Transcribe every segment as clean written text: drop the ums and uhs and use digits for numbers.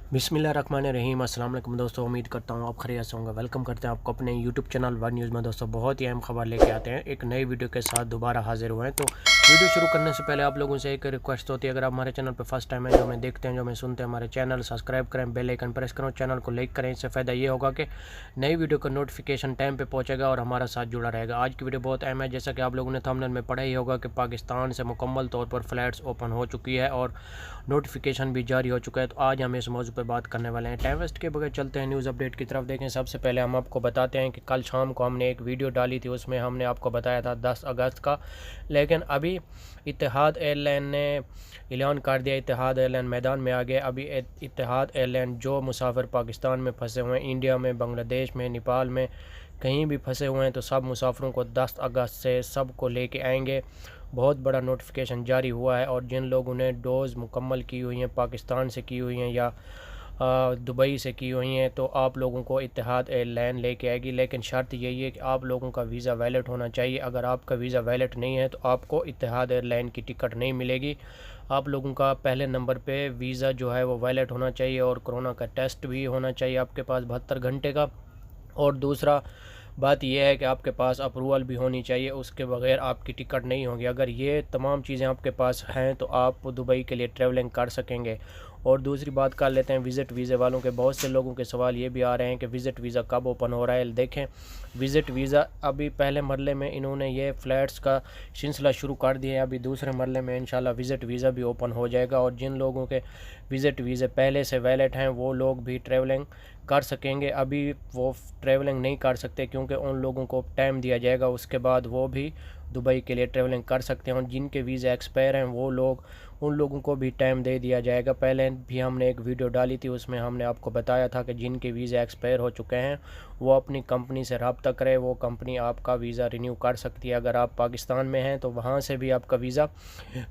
बिस्मिल्लाहिर्रहमानिर्रहीम। अस्सलाम वालेकुम दोस्तों, उम्मीद करता हूँ आप खैरियत से होंगे। वेलकम करते हैं आपको अपने यूट्यूब चैनल वन न्यूज़ में। दोस्तों बहुत ही अहम खबर लेके आते हैं, एक नई वीडियो के साथ दोबारा हाजिर हुए हैं। तो वीडियो शुरू करने से पहले आप लोगों से एक रिक्वेस्ट होती है, अगर आप हमारे चैनल पर फर्स्ट टाइम है, जो हमें देखते हैं, जो हमें सुनते हैं, हमारे चैनल सब्सक्राइब करें, बेल आइकन प्रेस करें, चैनल को लाइक करें। इससे फ़ायदा ये होगा कि नई वीडियो का नोटिफिकेशन टाइम पर पहुँचेगा और हमारा साथ जुड़ा रहेगा। आज की वीडियो बहुत अहम है, जैसा कि आप लोगों ने थंबनेल में पढ़ा ही होगा कि पाकिस्तान से मुकम्मल तौर पर फ़्लाइट्स ओपन हो चुकी है और नोटिफिकेशन भी जारी हो चुका है। तो आज हम इस मौजू पर बात करने वाले हैं। टाइम वेस्ट के बगैर चलते हैं न्यूज़ अपडेट की तरफ। देखें, सबसे पहले हम आपको बताते हैं कि कल शाम को हमने एक वीडियो डाली थी, उसमें हमने आपको बताया था 10 अगस्त का, लेकिन अभी इत्तेहाद एयरलाइन ने ऐलान कर दिया, इत्तेहाद एयरलाइन मैदान में आ गया। अभी इत्तेहाद एयरलाइन जो मुसाफिर पाकिस्तान में फंसे हुए हैं, इंडिया में, बांग्लादेश में, नेपाल में, कहीं भी फंसे हुए हैं, तो सब मुसाफिरों को 10 अगस्त से सब को लेके आएंगे। बहुत बड़ा नोटिफिकेशन जारी हुआ है और जिन लोगों ने डोज़ मुकम्मल की हुई हैं, पाकिस्तान से की हुई हैं या दुबई से की हुई हैं, तो आप लोगों को इत्तेहाद एयरलाइन लेके आएगी। लेकिन शर्त यही है कि आप लोगों का वीज़ा वैलिड होना चाहिए। अगर आपका वीज़ा वैलिड नहीं है तो आपको इत्तेहाद एयरलाइन की टिकट नहीं मिलेगी। आप लोगों का पहले नंबर पे वीज़ा जो है वो वैलिड होना चाहिए और कोरोना का टेस्ट भी होना चाहिए आपके पास 72 घंटे का। और दूसरा बात यह है कि आपके पास अप्रूवल भी होनी चाहिए, उसके बगैर आपकी टिकट नहीं होगी। अगर ये तमाम चीज़ें आपके पास हैं तो आप दुबई के लिए ट्रैवलिंग कर सकेंगे। और दूसरी बात कर लेते हैं विज़िट वीज़े वालों के। बहुत से लोगों के सवाल ये भी आ रहे हैं कि विज़िट वीज़ा कब ओपन हो रहा है। देखें, विज़िट वीज़ा अभी पहले मरले में इन्होंने ये फ़्लैट्स का सिलसिला शुरू कर दिया है। अभी दूसरे मरले में इंशाल्लाह विज़िट वीज़ा भी ओपन हो जाएगा और जिन लोगों के विज़िट वीज़े पहले से वैलिड हैं वो लोग भी ट्रैवलिंग कर सकेंगे। अभी वो ट्रैवलिंग नहीं कर सकते क्योंकि उन लोगों को टाइम दिया जाएगा, उसके बाद वो भी दुबई के लिए ट्रैवलिंग कर सकते हैं। और जिनके वीज़ा एक्सपायर हैं वो लोग, उन लोगों को भी टाइम दे दिया जाएगा। पहले भी हमने एक वीडियो डाली थी, उसमें हमने आपको बताया था कि जिनके वीज़ा एक्सपायर हो चुके हैं वो अपनी कंपनी से रब्ता करें, वो कंपनी आपका वीज़ा रिन्यू कर सकती है। अगर आप पाकिस्तान में हैं तो वहाँ से भी आपका वीज़ा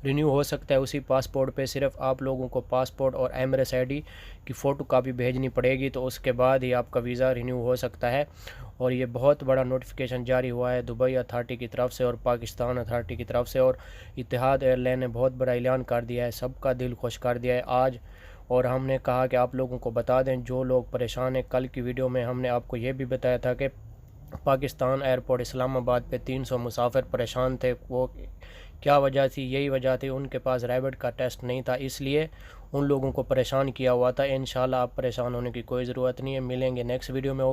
रिन्यू हो सकता है। उसी पासपोर्ट पे सिर्फ आप लोगों को पासपोर्ट और एमरेस आईडी की फ़ोटो कापी भेजनी पड़ेगी, तो उसके बाद ही आपका वीज़ा रिन्यू हो सकता है। और ये बहुत बड़ा नोटिफिकेशन जारी हुआ है दुबई अथॉरिटी की तरफ से और पाकिस्तान अथॉरिटी की तरफ से। और इत्तेहाद एयरलाइन ने बहुत बड़ा ऐलान कर दिया है, सबका दिल खुश कर दिया है आज। और हमने कहा कि आप लोगों को बता दें जो लोग परेशान हैं। कल की वीडियो में हमने आपको ये भी बताया था कि पाकिस्तान एयरपोर्ट इस्लामाबाद पे 300 मुसाफिर परेशान थे। वो क्या वजह थी? यही वजह थी, उनके पास रैबिट का टेस्ट नहीं था, इसलिए उन लोगों को परेशान किया हुआ था। इंशाल्लाह आप परेशान होने की कोई ज़रूरत नहीं है। मिलेंगे नेक्स्ट वीडियो में।